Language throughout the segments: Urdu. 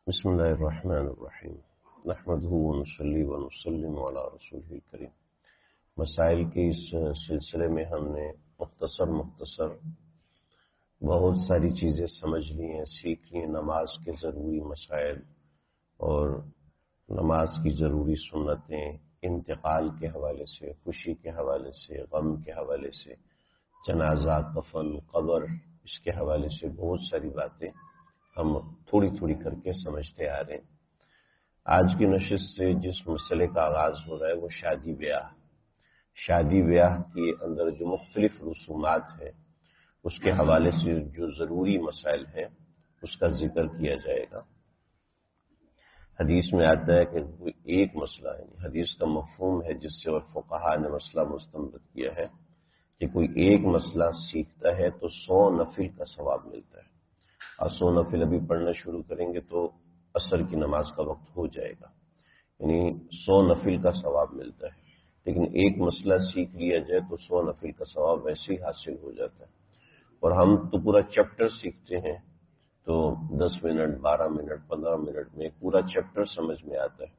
بسم اللہ الرحمن الرحیم نحمدہ ونصلی ونسلم علی رسولہ الکریم۔ مسائل کے اس سلسلے میں ہم نے مختصر بہت ساری چیزیں سمجھ لی ہیں، سیکھ لی ہیں، نماز کے ضروری مسائل اور نماز کی ضروری سنتیں، انتقال کے حوالے سے، خوشی کے حوالے سے، غم کے حوالے سے، جنازہ، کفن، قبر، اس کے حوالے سے بہت ساری باتیں ہم تھوڑی تھوڑی کر کے سمجھتے آ رہے ہیں۔ آج کی نشست سے جس مسئلے کا آغاز ہو رہا ہے وہ شادی بیاہ کے اندر جو مختلف رسومات ہیں اس کے حوالے سے جو ضروری مسائل ہیں اس کا ذکر کیا جائے گا۔ حدیث میں آتا ہے کہ کوئی ایک مسئلہ ہے، حدیث کا مفہوم ہے جس سے اور فقہا نے مسئلہ مستنبط کیا ہے کہ کوئی ایک مسئلہ سیکھتا ہے تو 100 نفل کا ثواب ملتا ہے، اور 100 نفل ابھی پڑھنا شروع کریں گے تو عصر کی نماز کا وقت ہو جائے گا، یعنی 100 نفل کا ثواب ملتا ہے۔ لیکن ایک مسئلہ سیکھ لیا جائے تو 100 نفل کا ثواب ویسے ہی حاصل ہو جاتا ہے۔ اور ہم تو پورا چیپٹر سیکھتے ہیں تو 10 منٹ، 12 منٹ، 15 منٹ میں پورا چیپٹر سمجھ میں آتا ہے،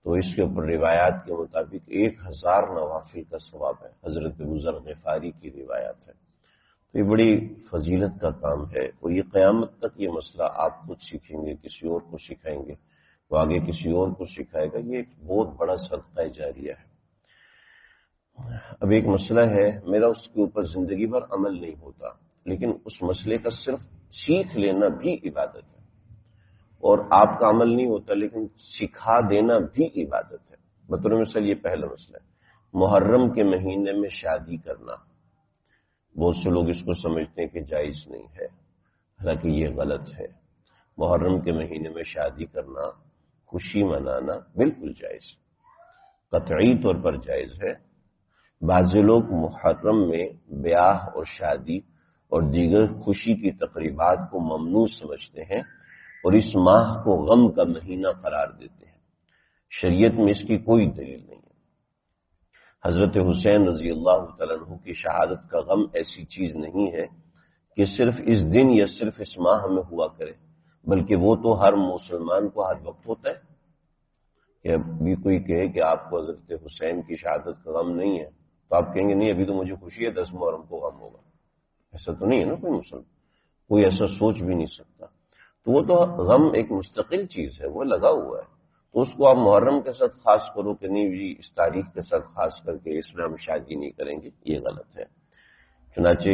تو اس کے اوپر روایات کے مطابق 1000 نوافل کا ثواب ہے۔ حضرت ابو ذر غفاری کی روایات ہے، تو یہ بڑی فضیلت کا کام ہے، اور یہ قیامت تک یہ مسئلہ آپ خود سیکھیں گے، کسی اور کو سکھائیں گے، وہ آگے کسی اور کو سکھائے گا، یہ ایک بہت بڑا صدقہ جاریہ ہے۔ اب ایک مسئلہ ہے، میرا اس کے اوپر زندگی بھر عمل نہیں ہوتا، لیکن اس مسئلے کا صرف سیکھ لینا بھی عبادت ہے، اور آپ کا عمل نہیں ہوتا لیکن سکھا دینا بھی عبادت ہے۔ بطور مثال یہ پہلا مسئلہ ہے، محرم کے مہینے میں شادی کرنا۔ بہت سے لوگ اس کو سمجھتے ہیں کہ جائز نہیں ہے، حالانکہ یہ غلط ہے۔ محرم کے مہینے میں شادی کرنا، خوشی منانا بالکل جائز، قطعی طور پر جائز ہے۔ بعض لوگ محرم میں بیاہ اور شادی اور دیگر خوشی کی تقریبات کو ممنوع سمجھتے ہیں اور اس ماہ کو غم کا مہینہ قرار دیتے ہیں۔ شریعت میں اس کی کوئی دلیل نہیں ہے۔ حضرت حسین رضی اللہ تعالیٰ عنہ کی شہادت کا غم ایسی چیز نہیں ہے کہ صرف اس دن یا صرف اس ماہ میں ہوا کرے، بلکہ وہ تو ہر مسلمان کو ہر وقت ہوتا ہے۔ کہ ابھی کوئی کہے کہ آپ کو حضرت حسین کی شہادت کا غم نہیں ہے تو آپ کہیں گے نہیں، ابھی تو مجھے خوشی ہے، 10 محرم کو غم ہوگا۔ ایسا تو نہیں ہے نا، کوئی مسلمان کوئی ایسا سوچ بھی نہیں سکتا۔ تو وہ تو غم ایک مستقل چیز ہے، وہ لگا ہوا ہے، تو اس کو آپ محرم کے ساتھ خاص کرو کہ نہیں جی اس تاریخ کے ساتھ خاص کر کے اس میں ہم شادی نہیں کریں گے، یہ غلط ہے۔ چنانچہ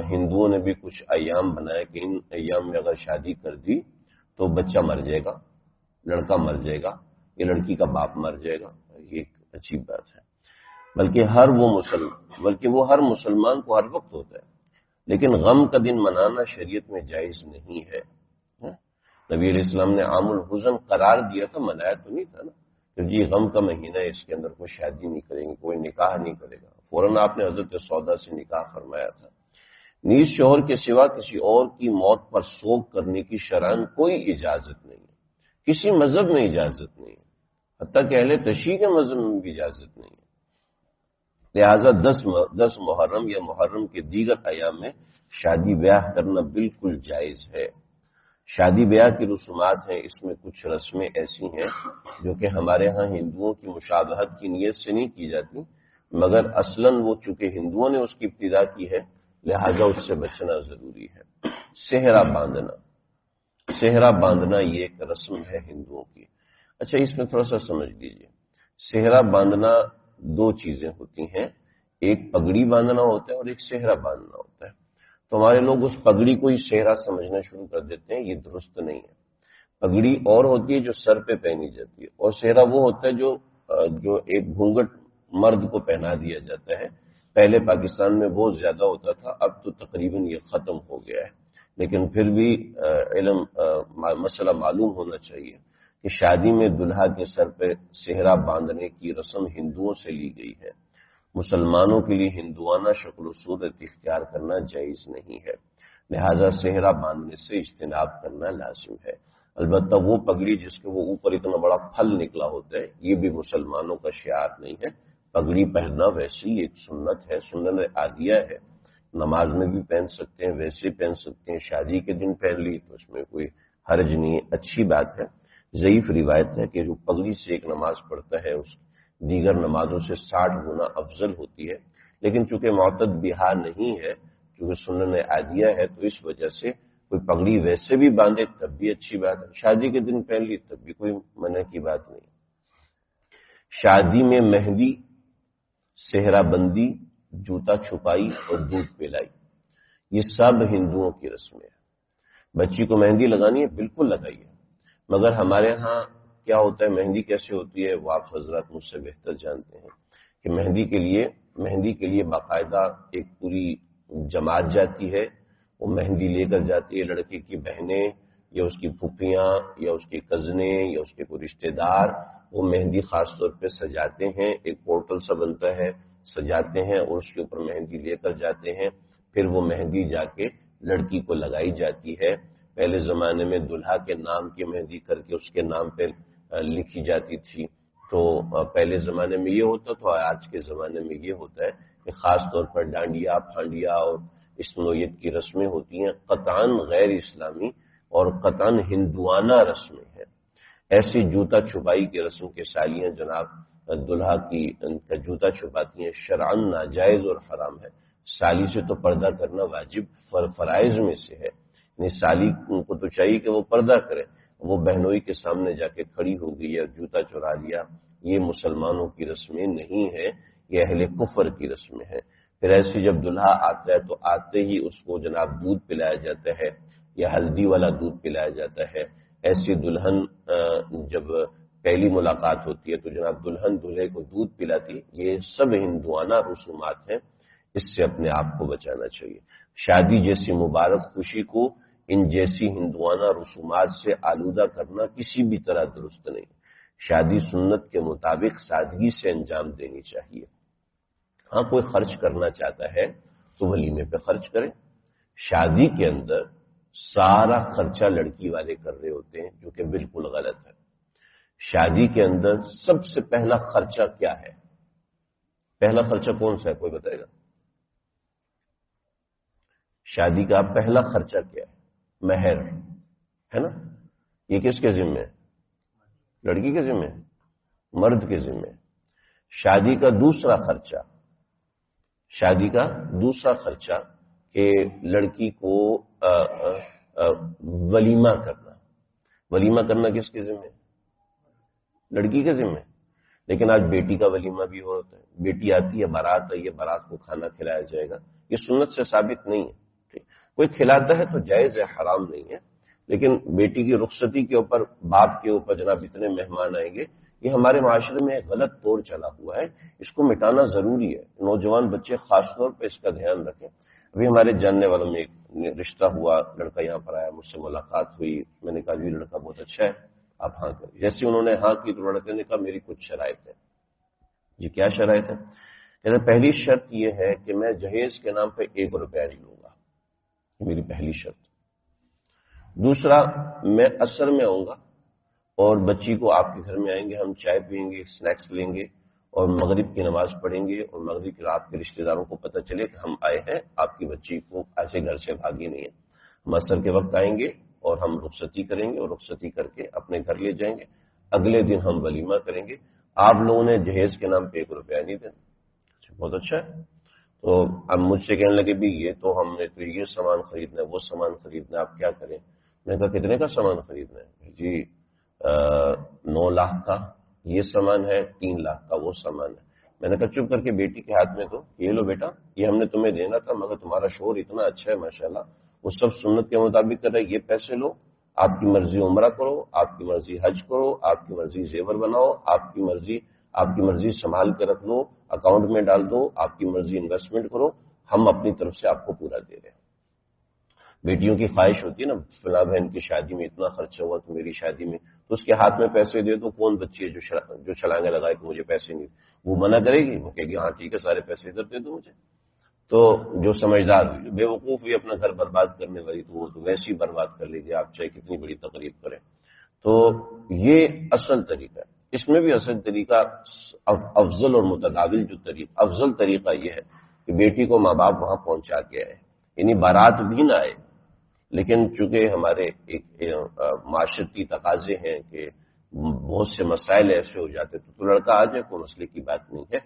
ہندوؤں نے بھی کچھ ایام بنائے کہ ان ایام میں اگر شادی کر دی تو بچہ مر جائے گا، لڑکا مر جائے گا، یا لڑکی کا باپ مر جائے گا۔ یہ ایک عجیب بات ہے، بلکہ وہ ہر مسلمان کو ہر وقت ہوتا ہے، لیکن غم کا دن منانا شریعت میں جائز نہیں ہے۔ نبی علیہ السلام نے عام الحزن قرار دیا تھا، منایا تو نہیں تھا نا کہ جی غم کا مہینہ ہے، اس کے اندر کوئی شادی نہیں کریں گے، کوئی نکاح نہیں کرے گا۔ فوراً آپ نے حضرت سودا سے نکاح فرمایا تھا۔ نیز شوہر کے سوا کسی اور کی موت پر سوگ کرنے کی شرعاً کوئی اجازت نہیں ہے، کسی مذہب میں اجازت نہیں ہے، حتیٰ کہ اہل تشیع کے مذہب میں بھی اجازت نہیں ہے۔ لہذا 10 محرم یا محرم کے دیگر ایام میں شادی بیاہ کرنا بالکل جائز ہے۔ شادی بیاہ کی رسومات ہیں، اس میں کچھ رسمیں ایسی ہیں جو کہ ہمارے ہاں ہندوؤں کی مشابہت کی نیت سے نہیں کی جاتی، مگر اصلاً وہ چونکہ ہندوؤں نے اس کی ابتدا کی ہے لہذا اس سے بچنا ضروری ہے۔ صحرا باندھنا یہ ایک رسم ہے ہندوؤں کی۔ اچھا، اس میں تھوڑا سا سمجھ لیجئے، صحرا باندھنا 2 چیزیں ہوتی ہیں، ایک پگڑی باندھنا ہوتا ہے اور ایک صحرا باندھنا ہوتا ہے۔ تو ہمارے لوگ اس پگڑی کو ہی صحرا سمجھنا شروع کر دیتے ہیں، یہ درست نہیں ہے۔ پگڑی اور ہوتی ہے جو سر پہ پہنی جاتی ہے، اور صحرا وہ ہوتا ہے جو ایک گھونگھٹ مرد کو پہنا دیا جاتا ہے۔ پہلے پاکستان میں بہت زیادہ ہوتا تھا، اب تو تقریباً یہ ختم ہو گیا ہے، لیکن پھر بھی مسئلہ معلوم ہونا چاہیے کہ شادی میں دلہا کے سر پہ صحرا باندھنے کی رسم ہندوؤں سے لی گئی ہے۔ مسلمانوں کے لیے ہندوانہ شکل و صورت اختیار کرنا جائز نہیں ہے، لہذا صحرا باندھنے سے اجتناب کرنا لازم ہے۔ البتہ وہ پگڑی جس کے وہ اوپر اتنا بڑا پھل نکلا ہوتا ہے، یہ بھی مسلمانوں کا شعار نہیں ہے۔ پگڑی پہننا ویسے ہی ایک سنت ہے، سنت عادیہ ہے، نماز میں بھی پہن سکتے ہیں، ویسے پہن سکتے ہیں، شادی کے دن پہن لی تو اس میں کوئی حرج نہیں ہے، اچھی بات ہے۔ ضعیف روایت ہے کہ جو پگڑی سے ایک نماز پڑھتا ہے اس دیگر نمازوں سے 60 گنا افضل ہوتی ہے، لیکن چونکہ معتد بہا نہیں ہے، چونکہ سنن عادیہ ہے، تو اس وجہ سے کوئی پگڑی ویسے بھی باندھے تب بھی اچھی بات ہے، شادی کے دن پہن لی تب بھی کوئی منع کی بات نہیں۔ شادی میں مہندی، صحرا بندی، جوتا چھپائی اور دودھ پلائی، یہ سب ہندوؤں کی رسمیں ہیں۔ بچی کو مہندی لگانی ہے، بالکل لگائیے، مگر ہمارے ہاں کیا ہوتا ہے، مہندی کیسے ہوتی ہے وہ آپ حضرات مجھ سے بہتر جانتے ہیں کہ مہندی کے لیے باقاعدہ ایک پوری جماعت جاتی ہے، وہ مہندی لے کر جاتی ہے، لڑکے کی بہنیں یا اس کی پھوپھیاں یا اس کے کزنیں یا اس کے کوئی رشتہ دار، وہ مہندی خاص طور پہ سجاتے ہیں، ایک پورٹل سا بنتا ہے، سجاتے ہیں اور اس کے اوپر مہندی لے کر جاتے ہیں، پھر وہ مہندی جا کے لڑکی کو لگائی جاتی ہے۔ پہلے زمانے میں دلہا کے نام کی مہندی کر کے اس کے نام پہ لکھی جاتی تھی، تو پہلے زمانے میں یہ ہوتا تھا، آج کے زمانے میں یہ ہوتا ہے کہ خاص طور پر ڈانڈیا، پھانڈیا اور اس نوعیت کی رسمیں ہوتی ہیں، قطعاً غیر اسلامی اور قطعاً ہندوانہ رسمیں ہیں۔ ایسی جوتا چھپائی کی رسم کے سالیاں جناب دلہا کی جوتا چھپاتی ہیں، شرعاً ناجائز اور حرام ہے۔ سالی سے تو پردہ کرنا واجب فرائض میں سے ہے، یعنی سالی کو تو چاہیے کہ وہ پردہ کرے، وہ بہنوئی کے سامنے جا کے کھڑی ہو گئی یا جوتا چرا لیا، یہ مسلمانوں کی رسمیں نہیں ہے، یہ اہل کفر کی رسمیں ہیں۔ پھر ایسی جب دلہا آتا ہے تو آتے ہی اس کو جناب دودھ پلایا جاتا ہے یا ہلدی والا دودھ پلایا جاتا ہے۔ ایسی دلہن جب پہلی ملاقات ہوتی ہے تو جناب دلہن دلہے کو دودھ پلاتی، یہ سب ہندوانہ رسومات ہیں، اس سے اپنے آپ کو بچانا چاہیے۔ شادی جیسی مبارک خوشی کو ان جیسی ہندوانہ رسومات سے آلودہ کرنا کسی بھی طرح درست نہیں۔ شادی سنت کے مطابق سادگی سے انجام دینی چاہیے۔ ہاں کوئی خرچ کرنا چاہتا ہے تو ولیمے پہ خرچ کرے۔ شادی کے اندر سارا خرچہ لڑکی والے کر رہے ہوتے ہیں، جو کہ بالکل غلط ہے۔ شادی کے اندر سب سے پہلا خرچہ کیا ہے؟ پہلا خرچہ کون سا ہے، کوئی بتائے گا؟ شادی کا پہلا خرچہ کیا ہے؟ مہر ہے نا؟ یہ کس کے ذمہ ہے؟ لڑکی کے ذمہ ہے، مرد کے ذمہ ہے۔ شادی کا دوسرا خرچہ کہ لڑکی کو ولیمہ کرنا کس کے ذمہ ہے؟ لڑکی کے ذمہ ہے۔ لیکن آج بیٹی کا ولیمہ بھی ہوتا ہے، بیٹی آتی ہے، بارات آئی ہے، بارات کو کھانا کھلایا جائے گا، یہ سنت سے ثابت نہیں ہے۔ کوئی کھلاتا ہے تو جائز ہے، حرام نہیں ہے، لیکن بیٹی کی رخصتی کے اوپر باپ کے اوپر جناب اتنے مہمان آئیں گے، یہ ہمارے معاشرے میں ایک غلط طور چلا ہوا ہے، اس کو مٹانا ضروری ہے۔ نوجوان بچے خاص طور پہ اس کا دھیان رکھیں۔ ابھی ہمارے جاننے والوں میں ایک رشتہ ہوا، لڑکا یہاں پر آیا، مجھ سے ملاقات ہوئی، میں نے کہا جی لڑکا بہت اچھا ہے، آپ ہاں کریں۔ جیسے انہوں نے ہاں کی تو لڑکے نے کہا میری کچھ شرائط ہے۔ جی کیا شرائط ہے؟ پہلی شرط یہ ہے کہ میں جہیز کے نام پہ 1 روپیہ نہیں لوں گا، میری پہلی شرط۔ دوسرا، میں عصر میں آؤں گا اور بچی کو آپ کے گھر میں آئیں گے، ہم چائے پیئیں گے، سنیکس لیں گے اور مغرب کی نماز پڑھیں گے، اور مغرب کی رات کے رشتہ داروں کو پتہ چلے کہ ہم آئے ہیں، آپ کی بچی کو ایسے گھر سے بھاگی نہیں ہے۔ ہم عصر کے وقت آئیں گے اور ہم رخصتی کریں گے، اور رخصتی کر کے اپنے گھر لے جائیں گے، اگلے دن ہم ولیمہ کریں گے، آپ لوگوں نے جہیز کے نام پہ 1 روپیہ نہیں دینا۔ بہت اچھا ہے۔ تو اب مجھ سے کہنے لگے بھی یہ تو ہم نے تو یہ سامان خریدنا ہے، وہ سامان خریدنا ہے، آپ کیا کریں؟ میں نے کہا کتنے کا سامان خریدنا ہے؟ جی 9 لاکھ کا یہ سامان ہے، 3 لاکھ کا وہ سامان ہے۔ میں نے کہا چپ کر کے بیٹی کے ہاتھ میں دو، یہ لو بیٹا، یہ ہم نے تمہیں دینا تھا، مگر تمہارا شوہر اتنا اچھا ہے ماشاءاللہ، وہ سب سنت کے مطابق کر رہے، یہ پیسے لو، آپ کی مرضی عمرہ کرو، آپ کی مرضی حج کرو، آپ کی مرضی زیور بناؤ، آپ کی مرضی سنبھال کے رکھ دو، اکاؤنٹ میں ڈال دو، آپ کی مرضی انویسٹمنٹ کرو، ہم اپنی طرف سے آپ کو پورا دے رہے ہیں۔ بیٹیوں کی خواہش ہوتی ہے نا، فلاں بہن کی شادی میں اتنا خرچہ ہوا تو میری شادی میں، تو اس کے ہاتھ میں پیسے دے دو، کون بچی ہے جو چھلانگے لگائے کہ مجھے پیسے نہیں، وہ منع کرے گی، وہ کہے گی ہاں ٹھیک ہے سارے پیسے ادھر دے دو مجھے۔ تو جو سمجھدار ہوئی، جو بے وقوف ہوئی اپنا گھر برباد کرنے والی، تو وہ تو ویسے ہی برباد کر لیجیے، آپ چاہے کتنی بڑی تقریب کریں۔ تو یہ اصل طریقہ ہے۔ اس میں بھی اصل طریقہ افضل اور متداول افضل طریقہ یہ ہے کہ بیٹی کو ماں باپ وہاں پہنچا کے آئے، یعنی بارات بھی نہ آئے، لیکن چونکہ ہمارے ایک معاشرتی تقاضے ہیں کہ بہت سے مسائل ایسے ہو جاتے تو لڑکا آ جائے، کوئی مسئلے کی بات نہیں ہے،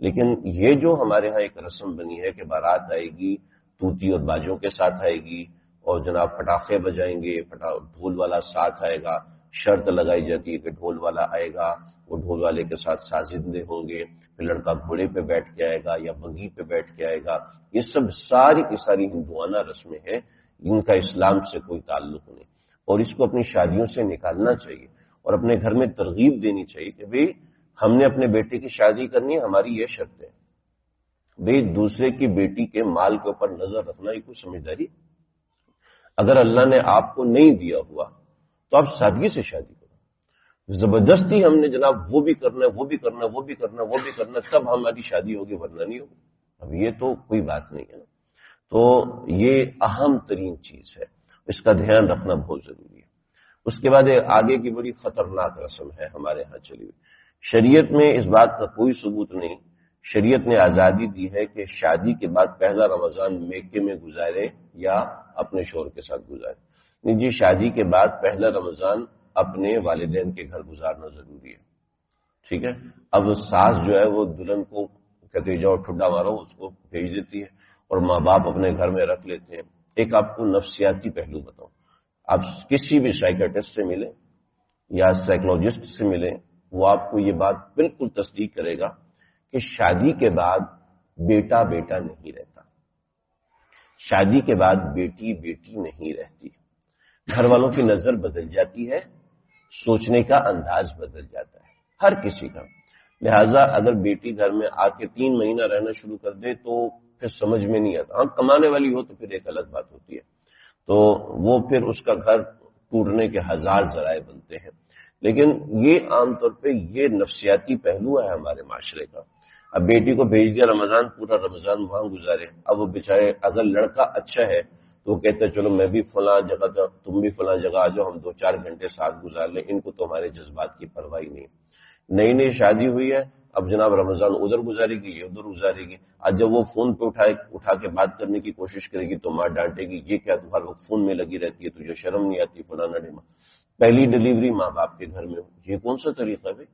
لیکن یہ جو ہمارے ہاں ایک رسم بنی ہے کہ بارات آئے گی، توتی اور باجوں کے ساتھ آئے گی، اور جناب پٹاخے بجائیں گے، ڈھول والا ساتھ آئے گا، شرط لگائی جاتی ہے کہ ڈھول والا آئے گا، وہ ڈھول والے کے ساتھ سازندے ہوں گے، پھر لڑکا گھوڑے پہ بیٹھ کے آئے گا یا بگھی پہ بیٹھ کے آئے گا، یہ سب ساری کی ساری ہندوانہ رسمیں ہیں، ان کا اسلام سے کوئی تعلق نہیں، اور اس کو اپنی شادیوں سے نکالنا چاہیے اور اپنے گھر میں ترغیب دینی چاہیے کہ بھئی ہم نے اپنے بیٹے کی شادی کرنی ہے، ہماری یہ شرط ہے، بھئی دوسرے کی بیٹی کے مال کے اوپر نظر رکھنا یہ کوئی سمجھداری؟ اگر اللہ نے آپ کو نہیں دیا ہوا تو آپ سادگی سے شادی کرو، زبردستی ہم نے جناب وہ بھی کرنا ہے، وہ بھی کرنا ہے، وہ بھی کرنا ہے، وہ بھی کرنا ہے، تب ہماری شادی ہوگی ورنہ نہیں ہوگی، اب یہ تو کوئی بات نہیں ہے نا۔ تو یہ اہم ترین چیز ہے، اس کا دھیان رکھنا بہت ضروری ہے۔ اس کے بعد آگے کی بڑی خطرناک رسم ہے ہمارے ہاں چلی ہوئی، شریعت میں اس بات کا کوئی ثبوت نہیں، شریعت نے آزادی دی ہے کہ شادی کے بعد پہلا رمضان میکے میں گزارے یا اپنے شوہر کے ساتھ گزارے، نہیں جی، شادی کے بعد پہلا رمضان اپنے والدین کے گھر گزارنا ضروری ہے، ٹھیک ہے۔ اب ساس جو ہے وہ دلہن کو کہتے جاؤ ٹھڈا مارو، اس کو بھیج دیتی ہے، اور ماں باپ اپنے گھر میں رکھ لیتے ہیں۔ ایک آپ کو نفسیاتی پہلو بتاؤں، آپ کسی بھی سائیکیٹرسٹ سے ملیں یا سائیکولوجسٹ سے ملیں، وہ آپ کو یہ بات بالکل تصدیق کرے گا کہ شادی کے بعد بیٹا بیٹا نہیں رہتا، شادی کے بعد بیٹی بیٹی نہیں رہتی، گھر والوں کی نظر بدل جاتی ہے، سوچنے کا انداز بدل جاتا ہے ہر کسی کا۔ لہذا اگر بیٹی گھر میں آ کے 3 مہینہ رہنا شروع کر دے تو پھر سمجھ میں نہیں آتا، ہاں کمانے والی ہو تو پھر ایک الگ بات ہوتی ہے، تو وہ پھر اس کا گھر ٹوٹنے کے ہزار ذرائع بنتے ہیں، لیکن یہ عام طور پہ یہ نفسیاتی پہلو ہے ہمارے معاشرے کا۔ اب بیٹی کو بھیج دیا رمضان، پورا رمضان وہاں گزارے، اب وہ بیچارے اگر لڑکا اچھا ہے تو وہ کہتے ہیں چلو میں بھی فلاں جگہ جاؤ، تم بھی فلاں جگہ آ جاؤ، ہم 2-4 گھنٹے ساتھ گزار لیں، ان کو تو ہمارے جذبات کی پرواہ نہیں۔ نئی نئی شادی ہوئی ہے، اب جناب رمضان ادھر گزارے گی، یہ ادھر گزارے گی، آج جب وہ فون پہ اٹھا کے بات کرنے کی کوشش کرے گی تو ماں ڈانٹے گی، یہ کیا تمہارا وقت فون میں لگی رہتی ہے، تجھے شرم نہیں آتی، فلانا ڈیما۔ پہلی ڈیلیوری ماں باپ کے گھر میں ہو، یہ کون سا طریقہ ہے بھائی؟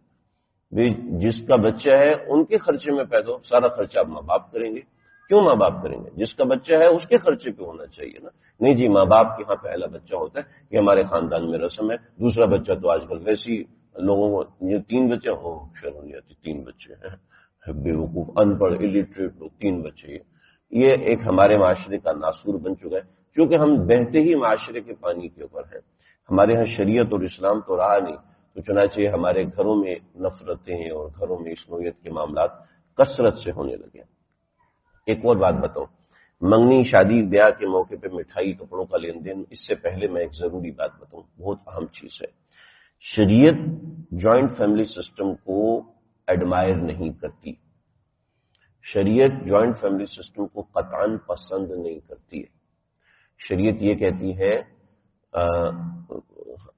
جس کا بچہ ہے ان کے خرچے میں پیدا ہو، سارا خرچہ ماں باپ کریں گے، کیوں ماں باپ کریں گے؟ جس کا بچہ ہے اس کے خرچے پہ ہونا چاہیے نا، نہیں جی ماں باپ کے ہاں پہلا بچہ ہوتا ہے، یہ ہمارے خاندان میں رسم ہے، دوسرا بچہ تو آج کل ویسی لوگوں کو، یہ 3 بچے ہو، شرم نہیں آتی، 3 بچے ہیں، بے وقوف ان پڑھ الٹریٹ لوگ 3 بچے، یہ ایک ہمارے معاشرے کا ناسور بن چکا ہے، کیونکہ ہم بہتے ہی معاشرے کے پانی کے اوپر ہیں، ہمارے ہاں شریعت اور اسلام تو رہا نہیں، تو چنانچہ ہمارے گھروں میں نفرتیں اور گھروں میں اس نوعیت کے معاملات کثرت سے ہونے لگے۔ ایک اور بات بتاؤں، منگنی شادی بیاہ کے موقع پہ مٹھائی کپڑوں کا لین دین، اس سے پہلے میں ایک ضروری بات بتاؤں، بہت اہم چیز ہے، شریعت جوائنٹ فیملی سسٹم کو ایڈمائر نہیں کرتی، شریعت جوائنٹ فیملی سسٹم کو قطعاً پسند نہیں کرتی ہے، شریعت یہ کہتی ہے،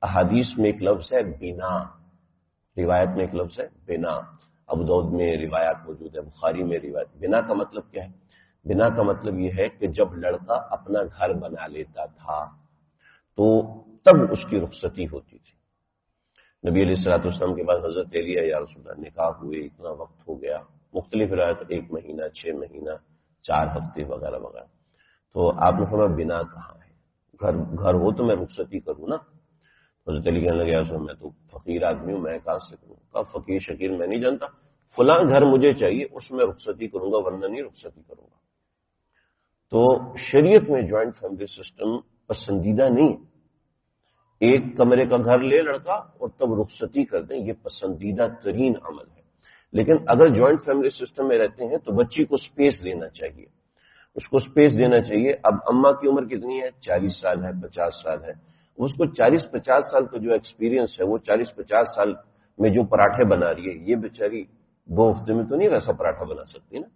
احادیث میں ایک لفظ ہے بنا، روایت میں ایک لفظ ہے بنا، ابو داؤد میں روایات موجود ہے، بخاری میں روایت، بنا کا مطلب کیا ہے؟ بنا کا مطلب یہ ہے کہ جب لڑکا اپنا گھر بنا لیتا تھا تو تب اس کی رخصتی ہوتی تھی۔ نبی علیہ الصلوۃ والسلام کے بعد حضرت علی یا رسول اللہ نکاح ہوئے، اتنا وقت ہو گیا، مختلف روایت 1 مہینہ، 6 مہینہ، 4 ہفتے وغیرہ وغیرہ، تو آپ نے فرمایا بنا کہاں ہے؟ گھر ہو تو میں رخصتی کروں نا۔ حضرت علی کہنے لگے میں تو فقیر آدمی ہوں، میں کہاں سے کروں؟ کہا فقیر شکیر میں نہیں جانتا، فلاں گھر مجھے چاہیے، اس میں رخصتی کروں گا ورنہ نہیں رخصتی کروں گا۔ تو شریعت میں جوائنٹ فیملی سسٹم پسندیدہ نہیں ہے، ایک کمرے کا گھر لے لڑکا اور تب رخصتی کر دیں، یہ پسندیدہ ترین عمل ہے، لیکن اگر جوائنٹ فیملی سسٹم میں رہتے ہیں تو بچی کو سپیس دینا چاہیے، اس کو سپیس دینا چاہیے۔ اب اماں کی عمر کتنی ہے؟ 40 سال ہے، 50 سال ہے، اس کو 40-50 سال کا جو ایکسپیرینس ہے، وہ 40-50 سال میں جو پراٹھے بنا رہی ہے، یہ بیچاری 2 ہفتے میں تو نہیں ویسا پراٹھا بنا سکتی نا،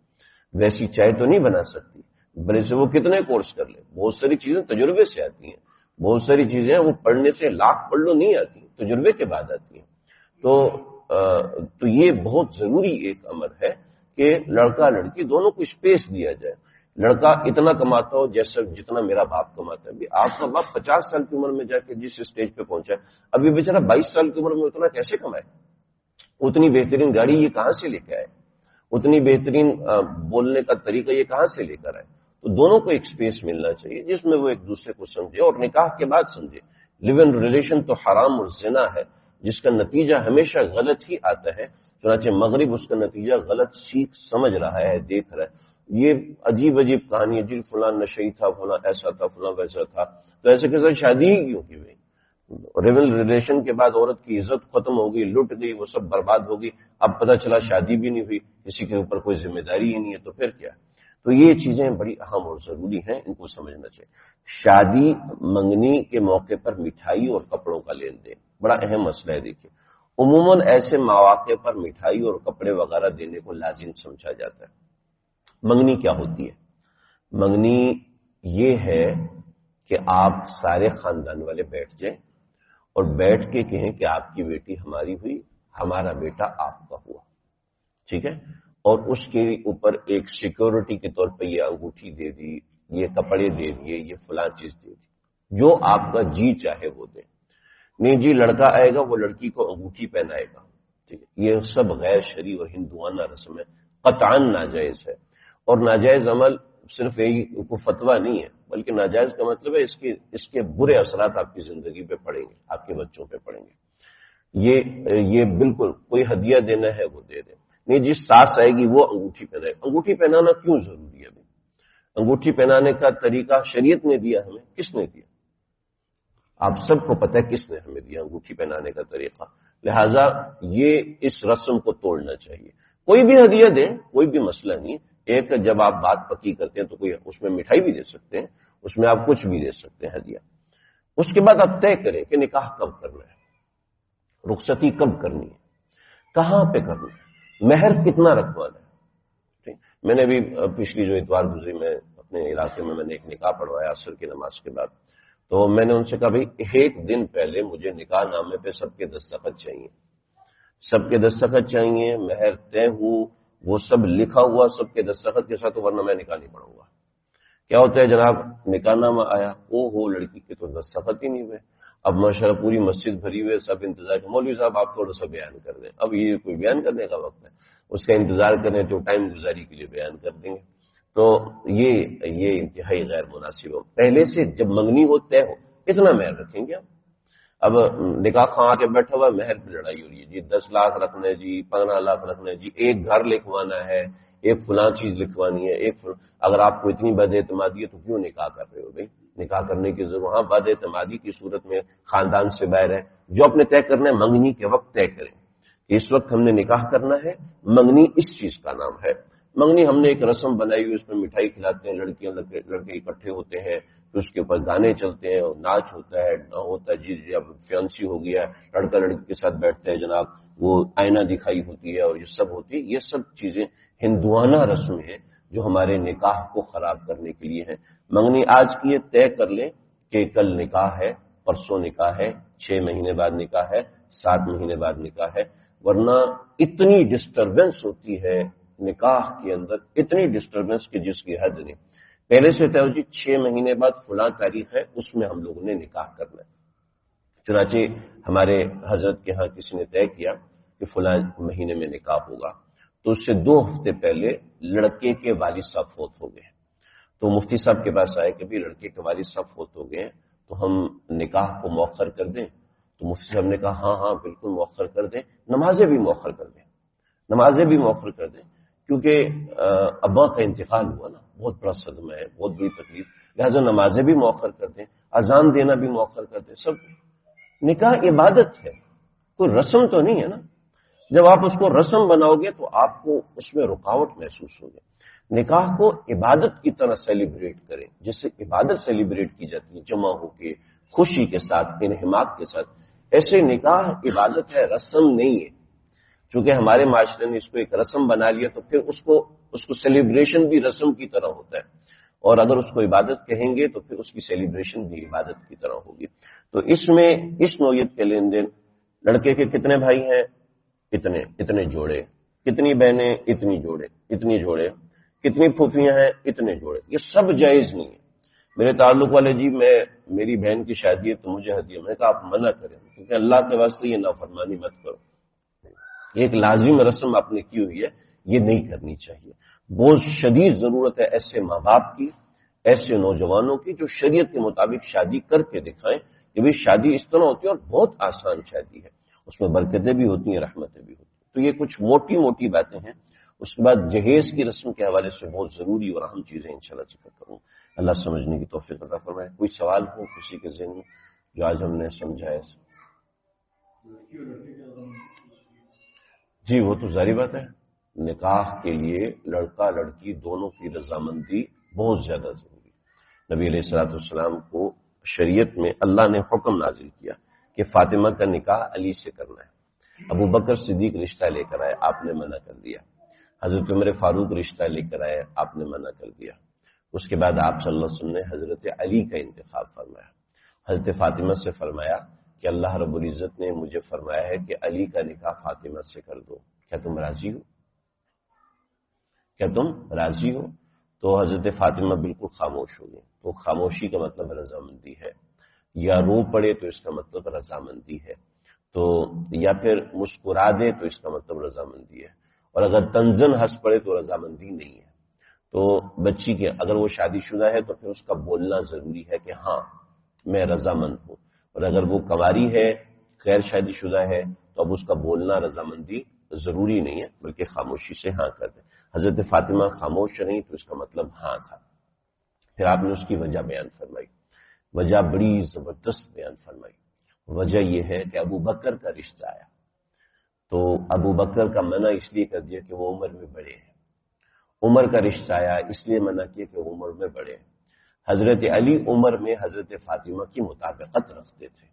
ویسی چائے تو نہیں بنا سکتی، بڑے سے وہ کتنے کورس کر لے، بہت ساری چیزیں تجربے سے آتی ہیں، بہت ساری چیزیں وہ پڑھنے سے لاکھ پڑھ لو نہیں آتی، تجربے کے بعد آتی ہیں۔ تو یہ بہت ضروری ایک امر ہے کہ لڑکا لڑکی دونوں کو اسپیس دیا جائے، لڑکا اتنا کماتا ہو جیسے جتنا میرا باپ کماتا ہے. آپ کا باپ 50 سال کی عمر میں جا کے جس اسٹیج پہ پہنچا ہے، ابھی بیچارہ 22 سال کی عمر میں اتنا کیسے کمائے؟ اتنی بہترین گاڑی یہ کہاں سے لے کے آئے؟ اتنی بہترین بولنے کا طریقہ یہ کہاں سے لے کر آئے؟ تو دونوں کو ایک سپیس ملنا چاہیے جس میں وہ ایک دوسرے کو سمجھے اور نکاح کے بعد سمجھے. لیو ان ریلیشن تو حرام اور زنا ہے جس کا نتیجہ ہمیشہ غلط ہی آتا ہے. چنانچہ مغرب اس کا نتیجہ غلط سیکھ سمجھ رہا ہے، دیکھ رہا ہے. یہ عجیب عجیب کہانی ہے، جی فلاں نشئی تھا، فلاں ایسا تھا، فلاں ویسا تھا، تو ایسے کے ساتھ شادی ہی کیوں کی بھائی؟ ریول ریلیشن کے بعد عورت کی عزت ختم ہوگی، لٹ گئی، وہ سب برباد ہوگی. اب پتہ چلا شادی بھی نہیں ہوئی، کسی کے اوپر کوئی ذمہ داری ہی نہیں ہے، تو پھر کیا؟ تو یہ چیزیں بڑی اہم اور ضروری ہیں، ان کو سمجھنا چاہیے. شادی منگنی کے موقع پر مٹھائی اور کپڑوں کا لین دین بڑا اہم مسئلہ ہے. دیکھیے عموماً ایسے مواقع پر مٹھائی اور کپڑے وغیرہ دینے کو لازم سمجھا جاتا ہے. منگنی کیا ہوتی ہے؟ منگنی یہ ہے کہ آپ سارے خاندان والے بیٹھ جائیں اور بیٹھ کے کہیں کہ آپ کی بیٹی ہماری ہوئی، ہمارا بیٹا آپ کا ہوا، ٹھیک ہے؟ اور اس کے اوپر ایک سیکورٹی کے طور پہ یہ انگوٹھی دے دی، یہ کپڑے دے دیے، یہ فلاں چیز دے دی، جو آپ کا جی چاہے وہ دے. نہیں جی لڑکا آئے گا وہ لڑکی کو انگوٹھی پہنائے گا، ٹھیک ہے؟ یہ سب غیر شرعی اور ہندوانہ رسم ہے، قطعاً ناجائز ہے. اور ناجائز عمل صرف یہی کوئی فتویٰ نہیں ہے، بلکہ ناجائز کا مطلب ہے اس کے برے اثرات آپ کی زندگی پہ پڑیں گے، آپ کے بچوں پہ پڑیں گے. یہ بالکل کوئی ہدیہ دینا ہے وہ دے دیں. نہیں جی ساس آئے گی وہ انگوٹھی پہنائے. انگوٹھی پہنانا کیوں ضروری ہے؟ انگوٹھی پہنانے کا طریقہ شریعت نے دیا ہمیں. کس نے دیا؟ آپ سب کو پتہ ہے کس نے ہمیں دیا انگوٹھی پہنانے کا طریقہ. لہذا یہ اس رسم کو توڑنا چاہیے. کوئی بھی ہدیہ دیں، کوئی بھی مسئلہ نہیں. ایک جب آپ بات پکی کرتے ہیں تو کوئی اس میں مٹھائی بھی دے سکتے ہیں، اس میں آپ کچھ بھی دے سکتے ہیں ہدیہ. اس کے بعد آپ طے کریں کہ نکاح کب کرنا ہے، رخصتی کب کرنی ہے، کہاں پہ کرنا ہے، مہر کتنا رکھوانا ہے. میں نے ابھی پچھلی جو اتوار گزری میں اپنے علاقے میں نے ایک نکاح پڑھوایا عصر کی نماز کے بعد. تو میں نے ان سے کہا بھائی ایک دن پہلے مجھے نکاح نامے پہ سب کے دستخط چاہیے، سب کے دستخط چاہیے، مہر طے ہو، وہ سب لکھا ہوا سب کے دستخط کے ساتھ، ورنہ میں نکاح نہیں پڑھوں گا. کیا ہوتا ہے جناب، نکاح نامہ آیا، او لڑکی کے تو دستخط ہی نہیں ہوئے. اب ماشاءاللہ پوری مسجد بھری ہوئے، سب انتظار کریں مولوی صاحب آپ تھوڑا سا بیان کر دیں. اب یہ کوئی بیان کرنے کا وقت ہے؟ اس کا انتظار کریں تو ٹائم گزاری کے لیے بیان کر دیں گے. تو یہ انتہائی غیر مناسب ہو. پہلے سے جب منگنی ہو طے ہو کتنا مہر رکھیں گے. اب نکاح خواہ آ کے بیٹھا ہوا مہر پہ لڑائی ہو رہی ہے، جی 10 لاکھ رکھنا ہے، جی 15 لاکھ رکھنا ہے، جی ایک گھر لکھوانا ہے، ایک فلاں چیز لکھوانی ہے، اگر آپ کو اتنی بد اعتمادی ہے تو کیوں نکاح کر رہے ہو بھائی؟ نکاح کرنے کی ضرورت. ہاں بد اعتمادی کی صورت میں خاندان سے باہر ہے. جو اپنے طے کرنا ہے منگنی کے وقت طے کریں کہ اس وقت ہم نے نکاح کرنا ہے. منگنی اس چیز کا نام ہے. منگنی ہم نے ایک رسم بنائی ہوئی، اس میں مٹھائی کھلاتے ہیں، لڑکیاں لڑکے اکٹھے ہوتے ہیں، پھر اس کے اوپر گانے چلتے ہیں اور ناچ ہوتا ہے، نہ ہوتا ہے. جی اب فیانسی ہو گیا، لڑکا لڑکی کے ساتھ بیٹھتے ہیں جناب، وہ آئینہ دکھائی ہوتی ہے اور یہ سب ہوتی ہے. یہ سب چیزیں ہندوانہ رسم ہیں جو ہمارے نکاح کو خراب کرنے کے لیے ہیں. منگنی آج کی یہ طے کر لیں کہ کل نکاح ہے، پرسوں نکاح ہے، 6 مہینے بعد نکاح ہے، 7 مہینے بعد نکاح ہے. ورنہ اتنی ڈسٹربنس ہوتی ہے نکاح کے اندر، اتنی ڈسٹربنس کی جس کی حد نہیں. پہلے سے طے ہو جی 6 مہینے بعد فلاں تاریخ ہے، اس میں ہم لوگوں نے نکاح کرنا ہے. چنانچہ ہمارے حضرت کے ہاں کسی نے طے کیا کہ فلاں مہینے میں نکاح ہوگا، تو اس سے 2 ہفتے پہلے لڑکے کے والد صاحب فوت ہو گئے. تو مفتی صاحب کے پاس آئے کہ بھی لڑکے کے والد صاحب فوت ہو گئے تو ہم نکاح کو مؤخر کر دیں. تو مفتی صاحب نے کہا ہاں بالکل مؤخر کر دیں، نمازیں بھی مؤخر کر دیں، نمازیں بھی مؤخر کر دیں، کیونکہ ابا کا انتقال ہوا نا، بہت بڑا صدمہ ہے، بہت بڑی تکلیف. لہٰذا نمازیں بھی مؤخر کر دیں، اذان دینا بھی مؤخر کر دیں. سب نکاح عبادت ہے، کوئی رسم تو نہیں ہے نا. جب آپ اس کو رسم بناؤ گے تو آپ کو اس میں رکاوٹ محسوس ہوگی. نکاح کو عبادت کی طرح سیلیبریٹ کریں، جس سے عبادت سیلیبریٹ کی جاتی ہے، جمع ہو کے خوشی کے ساتھ، انہماک کے ساتھ. ایسے نکاح عبادت ہے، رسم نہیں ہے. چونکہ ہمارے معاشرے نے اس کو ایک رسم بنا لیا تو پھر اس کو سیلیبریشن بھی رسم کی طرح ہوتا ہے، اور اگر اس کو عبادت کہیں گے تو پھر اس کی سیلیبریشن بھی عبادت کی طرح ہوگی. تو اس میں اس نوعیت کے لین دین، لڑکے کے کتنے بھائی ہیں، اتنے جوڑے، کتنی بہنیں، اتنی جوڑے، کتنی پھوپھیاں ہیں، اتنے جوڑے، یہ سب جائز نہیں ہے۔ میرے تعلق والے جی میری بہن کی شادی ہے تو مجھے ہدیہ، میں نے کہا آپ منع کریں، کیونکہ اللہ کے واسطے یہ نافرمانی مت کرو، ایک لازم رسم آپ نے کی ہوئی ہے، یہ نہیں کرنی چاہیے۔ بہت شدید ضرورت ہے ایسے ماں باپ کی، ایسے نوجوانوں کی جو شریعت کے مطابق شادی کر کے دکھائیں کہ بھئی شادی اس طرح ہوتی ہے اور بہت آسان شادی ہے، اس میں برکتیں بھی ہوتی ہیں، رحمتیں بھی ہوتی ہیں۔ تو یہ کچھ موٹی موٹی باتیں ہیں۔ اس کے بعد جہیز کی رسم کے حوالے سے بہت ضروری اور اہم چیزیں انشاءاللہ ذکر کروں۔ اللہ سمجھنے کی توفیق عطا فرمائے۔ کوئی سوال ہو کسی کے ذہن میں جو آج ہم نے سمجھا ہے؟ جی وہ تو ظاہری بات ہے، نکاح کے لیے لڑکا لڑکی دونوں کی رضامندی بہت زیادہ ضروری ہے۔ نبی علیہ الصلوۃ والسلام کو شریعت میں اللہ نے حکم نازل کیا کہ فاطمہ کا نکاح علی سے کرنا ہے۔ ابو بکر صدیق رشتہ لے کر آئے، آپ نے منع کر دیا۔ حضرت عمر فاروق رشتہ لے کر آئے، آپ نے منع کر دیا۔ اس کے بعد آپ صلی اللہ علیہ وسلم نے حضرت علی کا انتخاب فرمایا۔ حضرت فاطمہ سے فرمایا کہ اللہ رب العزت نے مجھے فرمایا ہے کہ علی کا نکاح فاطمہ سے کر دو، کیا تم راضی ہو؟ کیا تم راضی ہو؟ تو حضرت فاطمہ بالکل خاموش ہو گئی۔ تو خاموشی کا مطلب رضامندی ہے، یا رو پڑے تو اس کا مطلب رضامندی ہے، تو یا پھر مسکرا دے تو اس کا مطلب رضامندی ہے، اور اگر تنزن ہنس پڑے تو رضامندی نہیں ہے۔ تو بچی کے اگر وہ شادی شدہ ہے تو پھر اس کا بولنا ضروری ہے کہ ہاں میں رضامند ہوں، اور اگر وہ کنواری ہے، غیر شادی شدہ ہے، تو اب اس کا بولنا رضامندی ضروری نہیں ہے، بلکہ خاموشی سے ہاں کر دیں۔ حضرت فاطمہ خاموش رہی تو اس کا مطلب ہاں تھا۔ پھر آپ نے اس کی وجہ بیان فرمائی، وجہ بڑی زبردست بیان فرمائی۔ وجہ یہ ہے کہ ابو بکر کا رشتہ آیا، تو ابو بکر کا منع اس لیے کر دیا کہ وہ عمر میں بڑے ہیں۔ عمر کا رشتہ آیا اس لیے منع کیا کہ وہ عمر میں بڑے ہیں۔ حضرت علی عمر میں حضرت فاطمہ کی مطابقت رکھتے تھے،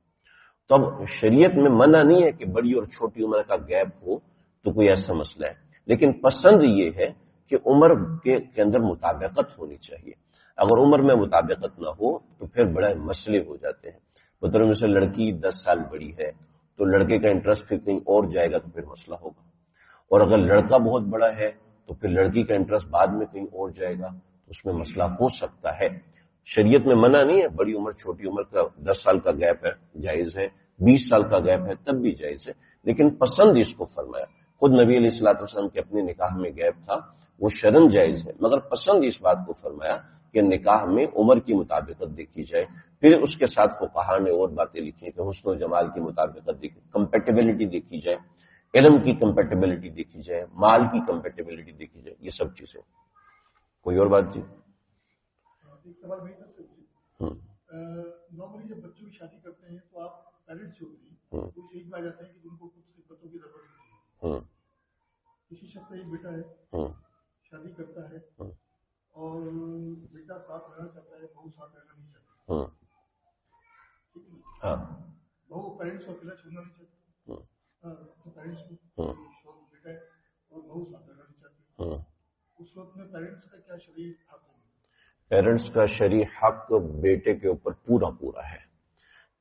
تو اب شریعت میں منع نہیں ہے کہ بڑی اور چھوٹی عمر کا گیپ ہو تو کوئی ایسا مسئلہ ہے، لیکن پسند یہ ہے کہ عمر کے اندر مطابقت ہونی چاہیے۔ اگر عمر میں مطابقت نہ ہو تو پھر بڑے مسئلے ہو جاتے ہیں۔ بطور مثال لڑکی 10 سال بڑی ہے تو لڑکے کا انٹرسٹ پھر کہیں اور جائے گا تو پھر مسئلہ ہوگا، اور اگر لڑکا بہت بڑا ہے تو پھر لڑکی کا انٹرسٹ بعد میں کہیں اور جائے گا تو اس میں مسئلہ ہو سکتا ہے۔ شریعت میں منع نہیں ہے، بڑی عمر چھوٹی عمر کا 10 سال کا گیپ ہے جائز ہے، 20 سال کا گیپ ہے تب بھی جائز ہے، لیکن پسند اس کو فرمایا۔ خود نبی علیہ الصلوۃ والسلام کے اپنے نکاح میں گیپ تھا، وہ شرعاً جائز ہے، مگر پسند اس بات کو فرمایا کہ نکاح میں عمر کی مطابقت دیکھی جائے۔ پھر اس کے ساتھ فقہا نے اور باتیں لکھی کہ حسن و جمال کی مطابقت دیکھی، کمپیٹیبلٹی دیکھی جائے، علم کی کمپیٹیبلٹی دیکھی جائے، مال کی کمپیٹیبلٹی دیکھی جائے، یہ سب چیزیں۔ کوئی اور بات جی؟ نارملی جب بچوں کی شادی کرتے ہیں تو آپ پیرنٹس جو ہوتے ہیں وہ ایک میں آ جاتے ہیں کہ ان کو کچھ خدمتوں کی ضرورت ہوتی ہے۔ کسی شخص کا ایک بیٹا ہے، شادی کرتا ہے اور بیٹا ساتھ رہنا چاہتا ہے، بہو ساتھ رہنا نہیں چاہتی، ٹھیک ہے، بہو پیرنٹس کو اکیلا چھوڑنا نہیں چاہتی، تو پیرنٹس کو بیٹا ہے اور بہو ساتھ رہنا نہیں چاہتی، اس وقت میں پیرنٹس کا کیا شرعی حق ہے؟ پیرنٹس کا شرعی حق بیٹے کے اوپر پورا پورا ہے۔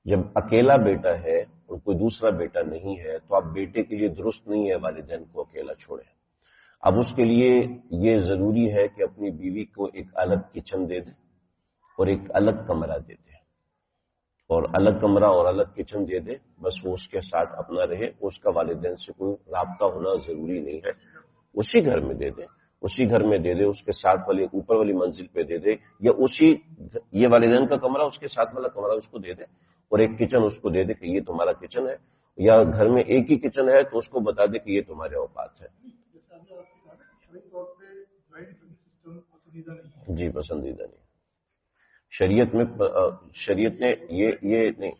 جب اکیلا بیٹا ہے اور کوئی دوسرا بیٹا نہیں ہے تو اب بیٹے کے لیے درست نہیں ہے والدین کو اکیلا چھوڑیں۔ اب اس کے لیے یہ ضروری ہے کہ اپنی بیوی کو ایک الگ کچن دے دے اور ایک الگ کمرہ دے دے، اور الگ کمرہ اور الگ کچن دے دے، بس وہ اس کے ساتھ اپنا رہے، اس کا والدین سے کوئی رابطہ ہونا ضروری نہیں ہے، اسی گھر میں دے دے، اسی گھر میں دے دے، اس کے ساتھ والی اوپر والی منزل پہ دے دے، یا یہ والدین کا کمرہ اس کے ساتھ والا کمرہ اس کو دے دے، اور ایک کچن اس کو دے دے کہ یہ تمہارا کچن ہے، یا گھر میں ایک ہی کچن ہے تو اس کو بتا دے کہ یہ تمہارے اوقات ہے۔ جی پسندیدہ نہیں، شریعت نے یہ نہیں،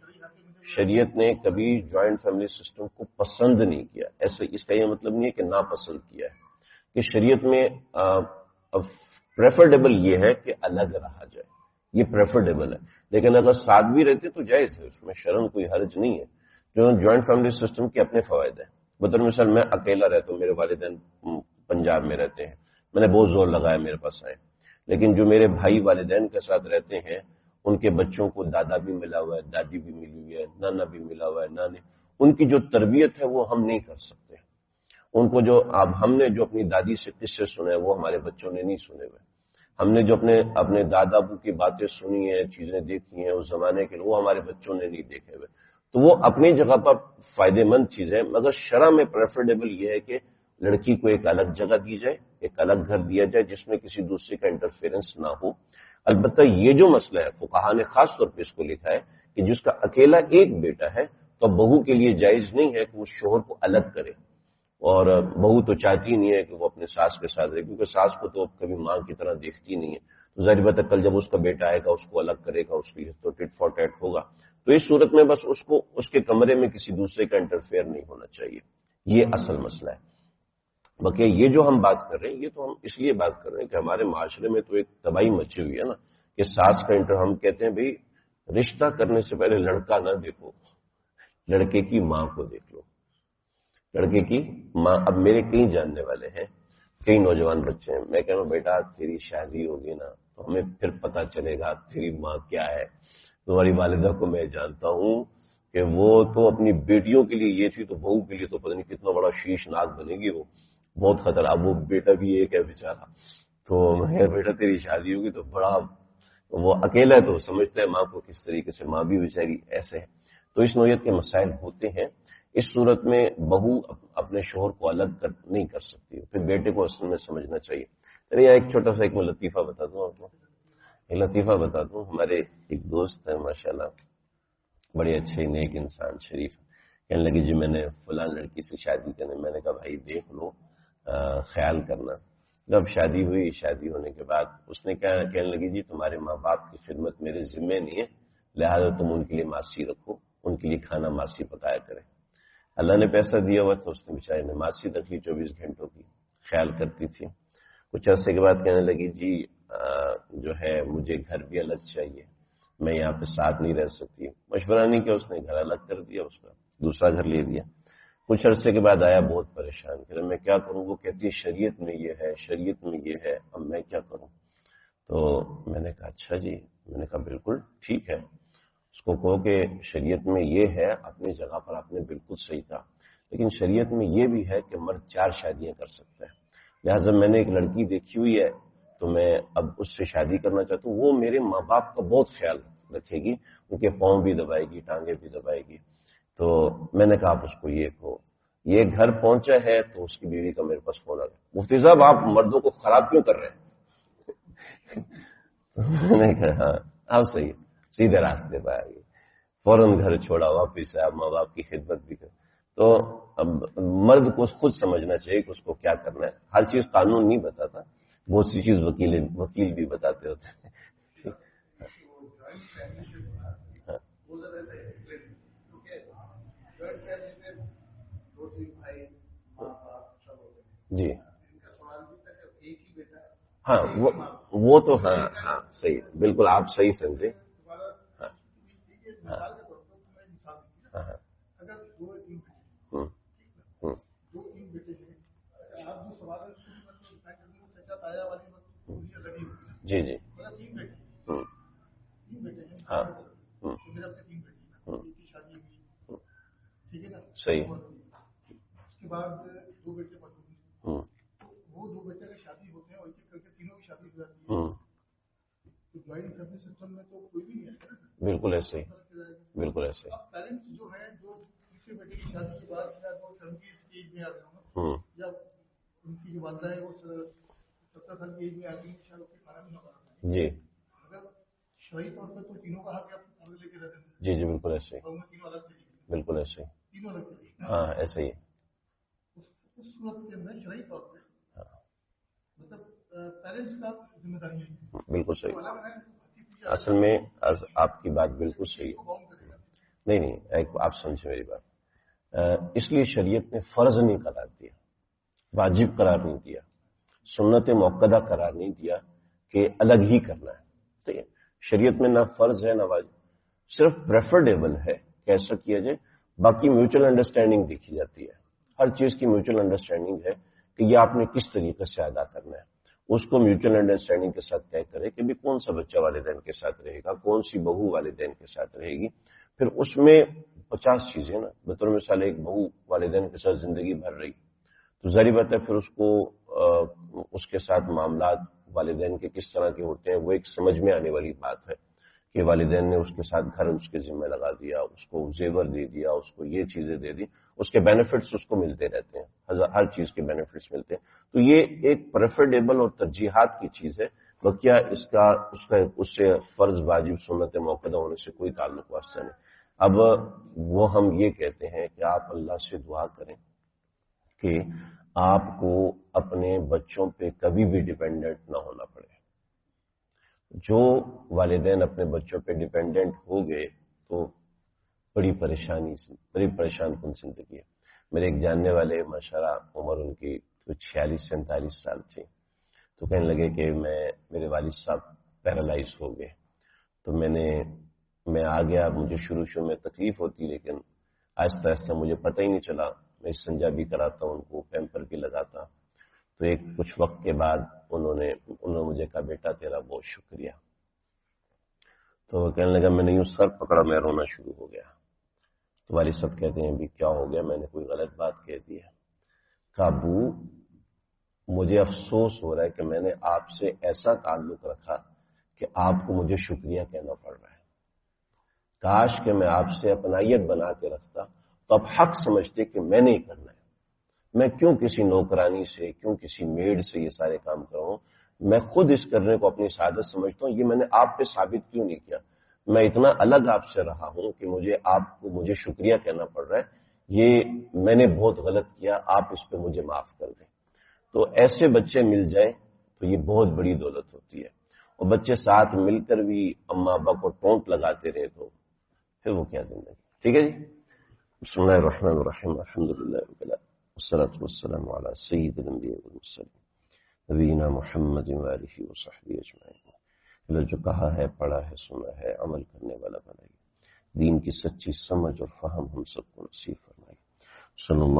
شریعت نے کبھی جوائنٹ فیملی سسٹم کو پسند نہیں کیا، ایسے اس کا یہ مطلب نہیں ہے کہ ناپسند کیا ہے، کہ شریعت میں پریفرڈیبل یہ ہے کہ الگ رہا جائے، یہ پریفرڈیبل ہے، لیکن اگر ساتھ بھی رہتے تو جائز ہے، اس میں شرعاً کوئی حرج نہیں ہے۔ جو جوائنٹ فیملی سسٹم کے اپنے فوائد ہیں، بطور مثال میں اکیلا رہتا ہوں، میرے والدین پنجاب میں رہتے ہیں، میں نے بہت زور لگایا میرے پاس آئے، لیکن جو میرے بھائی والدین کے ساتھ رہتے ہیں ان کے بچوں کو دادا بھی ملا ہوا ہے، دادی بھی ملی ہوئی ہے، نانا بھی ملا ہوا ہے، نانے، ان کی جو تربیت ہے وہ ہم نہیں کر سکتے، ان کو جو اب ہم نے جو اپنی دادی سے قصے سنے وہ ہمارے بچوں نے نہیں سنے ہوئے. ہم نے جو اپنے دادا ابو کی باتیں سنی ہیں، چیزیں دیکھی ہیں اس زمانے کے، وہ ہمارے بچوں نے نہیں دیکھے ہوئے. تو وہ اپنی جگہ پر فائدے مند چیزیں، مگر شرع میں پریفریبل یہ ہے کہ لڑکی کو ایک الگ جگہ دی جائے، ایک الگ گھر دیا جائے جس میں کسی دوسرے کا انٹرفیئرنس نہ ہو. البتہ یہ جو مسئلہ ہے فقہا نے خاص طور پہ اس کو لکھا ہے کہ جس کا اکیلا ایک بیٹا ہے تو بہو کے لیے جائز نہیں ہے کہ وہ شوہر کو الگ کرے. اور بہو تو چاہتی نہیں ہے کہ وہ اپنے ساس کے ساتھ رہے، کیونکہ ساس کو تو کبھی ماں کی طرح دیکھتی نہیں ہے. تو ظاہر بات ہے کل جب اس کا بیٹا آئے گا اس کو الگ کرے گا، اس کے لیے تو ٹٹ فار ٹیٹ ہوگا. تو اس صورت میں بس اس کے کمرے میں کسی دوسرے کا انٹرفیئر نہیں ہونا چاہیے. یہ اصل مسئلہ ہے. باقی یہ جو ہم بات کر رہے ہیں یہ تو ہم اس لیے بات کر رہے ہیں کہ ہمارے معاشرے میں تو ایک تباہی مچی ہوئی ہے نا کہ ساس کا ہم کہتے ہیں بھئی رشتہ کرنے سے پہلے لڑکا نہ دیکھو، لڑکے کی ماں کو دیکھ لو. لڑکے کی ماں. اب میرے کئی جاننے والے ہیں، کئی نوجوان بچے ہیں، میں کہہ رہا ہوں بیٹا تیری شادی ہوگی نا تو ہمیں پھر پتا چلے گا تیری ماں کیا ہے. تمہاری والدہ کو میں جانتا ہوں کہ وہ تو اپنی بیٹیوں کے لیے یہ تھی تو بہو کے لیے تو پتہ نہیں کتنا بڑا شیش ناک بنے گی. وہ بہت خطرہ. اب وہ بیٹا بھی ایک ہے بیچارہ. تو میں بیٹا تیری شادی ہوگی تو بڑا وہ اکیلا ہے تو سمجھتا ہے ماں کو کس طریقے سے، ماں بھی بیچاری ایسے ہے. تو اس نوعیت کے مسائل ہوتے ہیں. اس صورت میں بہو اپنے شوہر کو الگ نہیں کر سکتی، پھر بیٹے کو اصل میں سمجھنا چاہیے. چلیے ایک چھوٹا سا ایک میں لطیفہ بتا دوں آپ کو. ایک لطیفہ بتا دوں. ہمارے ایک دوست ہیں ماشاءاللہ، بڑے اچھے نیک انسان شریف، کہنے لگے جی میں نے فلاں لڑکی سے شادی کرنے. میں نے کہا بھائی دیکھ لو، خیال کرنا. جب شادی ہوئی، شادی ہونے کے بعد اس نے کہنے لگی جی تمہارے ماں باپ کی خدمت میرے ذمے نہیں ہے، لہذا تم ان کے لیے ماسی رکھو، ان کے لیے کھانا ماسی پکایا کرے. اللہ نے پیسہ دیا ہوا تھا، اس نے بیچارے نے ماسی رکھی 24 گھنٹوں کی، خیال کرتی تھی. کچھ عرصے کے بعد کہنے لگی جی جو ہے مجھے گھر بھی الگ چاہیے، میں یہاں پہ ساتھ نہیں رہ سکتی. مشورہ نہیں کیا، اس نے گھر الگ کر دیا، اس کا دوسرا گھر لے دیا. کچھ عرصے کے بعد آیا بہت پریشان، کہ میں کیا کروں. وہ کہتی ہے شریعت میں یہ ہے، شریعت میں یہ ہے، اب میں کیا کروں. تو میں نے کہا اچھا جی. میں نے کہا بالکل ٹھیک ہے. اس کو کہو کہ شریعت میں یہ ہے، اپنی جگہ پر آپ نے بالکل صحیح کہا، لیکن شریعت میں یہ بھی ہے کہ مرد 4 شادیاں کر سکتا ہے. لہٰذا میں نے ایک لڑکی دیکھی ہوئی ہے تو میں اب اس سے شادی کرنا چاہتا ہوں. وہ میرے ماں باپ کا بہت خیال رکھے گی، ان کے پاؤں بھی دبائے گی، ٹانگیں بھی دبائے گی. تو میں نے کہا آپ اس کو یہ کہو. یہ گھر پہنچا ہے تو اس کی بیوی کا میرے پاس فون آ گیا، مفتی صاحب آپ مردوں کو خراب کیوں کر رہے ہیں؟ میں نے کہا ہاں آپ صحیح، سیدھے راستے پہ آ گئی. فوراً گھر چھوڑا، واپس آیا، ماں باپ کی خدمت بھی کر. تو اب مرد کو خود سمجھنا چاہیے کہ اس کو کیا کرنا ہے. ہر چیز قانون نہیں بتاتا، بہت سی چیز وکیل بھی بتاتے ہوتے ہیں. جی ہاں وہ تو ہاں ہاں صحیح، بالکل آپ صحیح سمجھے. ہاں اگر 2-3 بیٹے ہیں، آپ جو سوال تایا والی لگی ہوئی. جی جی 3 بیٹے ہیں. ہاں میرے اپنے 3 بیٹے ہیں، ایک کی شادی ہوئی، ٹھیک ہے نا. صحیح. اس کے بعد 2 بیٹے پڑھ ہوئے. وہ 2 بیٹے کی شادی ہوتے ہیں اور ایک کر کے تینوں کی شادی ہو جاتی ہے. تو جوائنٹ فیملی سسٹم میں تو کوئی بھی نہیں ہے. بالکل ایسے ہی، بالکل ایسے. پیرنٹس جو ہیں جو تیسرے بیٹے کی شادی کے بعد وہ 70 کی ایج میں آ گئے ہوں یا ان کی جو والدہ ہے وہ 70 سال کی ایج میں آتی ہے، شاید کھانا بھی نہ بنا. جی اگر شرعی طور پہ تو تینوں کا حق ہے آپ لے کے رہتے ہیں. جی جی بالکل ایسے ہی، تینوں الگ چلی گئی. بالکل ایسے ہی، تینوں الگ چلی گئی. ہاں ایسے ہی. اس صورت کے اندر شرعی طور پہ مطلب پیرنٹس کا ذمہ داری ہے. بالکل صحیح. اصل میں آپ کی بات بالکل صحیح ہے. نہیں آپ سمجھیں میری بات. اس لیے شریعت نے فرض نہیں قرار دیا، واجب قرار نہیں دیا، سنت موقدہ قرار نہیں دیا کہ الگ ہی کرنا ہے. ٹھیک ہے، شریعت میں نہ فرض ہے نہ واجب، صرف پریفریبل ہے کہ ایسا کیا جائے. باقی میوچل انڈرسٹینڈنگ دیکھی جاتی ہے. ہر چیز کی میوچل انڈرسٹینڈنگ ہے کہ یہ آپ نے کس طریقے سے ادا کرنا ہے. اس کو میوچل انڈرسٹینڈنگ کے ساتھ طے کرے کہ بھی کون سا بچہ والدین کے ساتھ رہے گا، کون سی بہو والدین کے ساتھ رہے گی. پھر اس میں 50 چیزیں نا، بطور مثال ایک بہو والدین کے ساتھ زندگی بھر رہی تو ظاہر بات ہے پھر اس کو اس کے ساتھ معاملات والدین کے کس طرح کے ہوتے ہیں وہ ایک سمجھ میں آنے والی بات ہے کہ والدین نے اس کے ساتھ گھر اس کے ذمہ لگا دیا، اس کو زیور دے دیا، اس کو یہ چیزیں دے دی، اس کے بینیفٹس اس کو ملتے رہتے ہیں، ہر چیز کے بینیفٹس ملتے ہیں، تو یہ ایک پریفریبل اور ترجیحات کی چیز ہے، بقیہ اس سے فرض واجب سنت موقدہ ہونے سے کوئی تعلق واسطہ نہیں۔ اب وہ ہم یہ کہتے ہیں کہ آپ اللہ سے دعا کریں کہ آپ کو اپنے بچوں پہ کبھی بھی ڈیپینڈنٹ نہ ہونا پڑے۔ جو والدین اپنے بچوں پہ ڈیپینڈنٹ ہو گئے تو بڑی پریشان کن زندگی ہے۔ میرے ایک جاننے والے ماشاءاللہ عمر ان کی 46-47 سال تھی، تو کہنے لگے کہ میرے والد صاحب پیرالائز ہو گئے، تو میں آ گیا، مجھے شروع میں تکلیف ہوتی، لیکن آہستہ آہستہ مجھے پتہ ہی نہیں چلا، میں استنجا بھی کراتا ہوں، ان کو پیمپر بھی لگاتا، تو کچھ وقت کے بعد انہوں نے مجھے کہا بیٹا تیرا بہت شکریہ، تو وہ کہنے لگا میں نے یوں سر پکڑا، میں رونا شروع ہو گیا، تو والد صاحب کہتے ہیں بھی کیا ہو گیا، میں نے کوئی غلط بات کہہ دی ہے؟ کہا ابو مجھے افسوس ہو رہا ہے کہ میں نے آپ سے ایسا تعلق رکھا کہ آپ کو مجھے شکریہ کہنا پڑ رہا ہے، کاش کہ میں آپ سے اپنائیت بنا کے رکھتا تو آپ حق سمجھتے کہ میں نے ہی کرنا ہے، میں کیوں کسی نوکرانی سے، کیوں کسی میڈ سے یہ سارے کام کروں، میں خود اس کرنے کو اپنی سعادت سمجھتا ہوں، یہ میں نے آپ پہ ثابت کیوں نہیں کیا، میں اتنا الگ آپ سے رہا ہوں کہ مجھے شکریہ کہنا پڑ رہا ہے، یہ میں نے بہت غلط کیا، آپ اس پہ مجھے معاف کر دیں۔ تو ایسے بچے مل جائیں تو یہ بہت بڑی دولت ہوتی ہے، اور بچے ساتھ مل کر بھی اماں ابا کو ٹونٹ لگاتے رہے تو پھر وہ کیا زندگی۔ ٹھیک ہے جی، بسم اللہ الرحمن الرحیم، الحمدللہ رب العالمین، والصلاة والسلام علی سید الانبیاء والمرسلین نبینا محمد وآلہ وصحبہ اجمعین۔ اللہ جو کہا ہے، پڑھا ہے، سنا ہے، عمل کرنے والا بنائیے، دین کی سچی سمجھ اور فہم ہم سب کو نصیب فرمائیے۔ صلی اللہ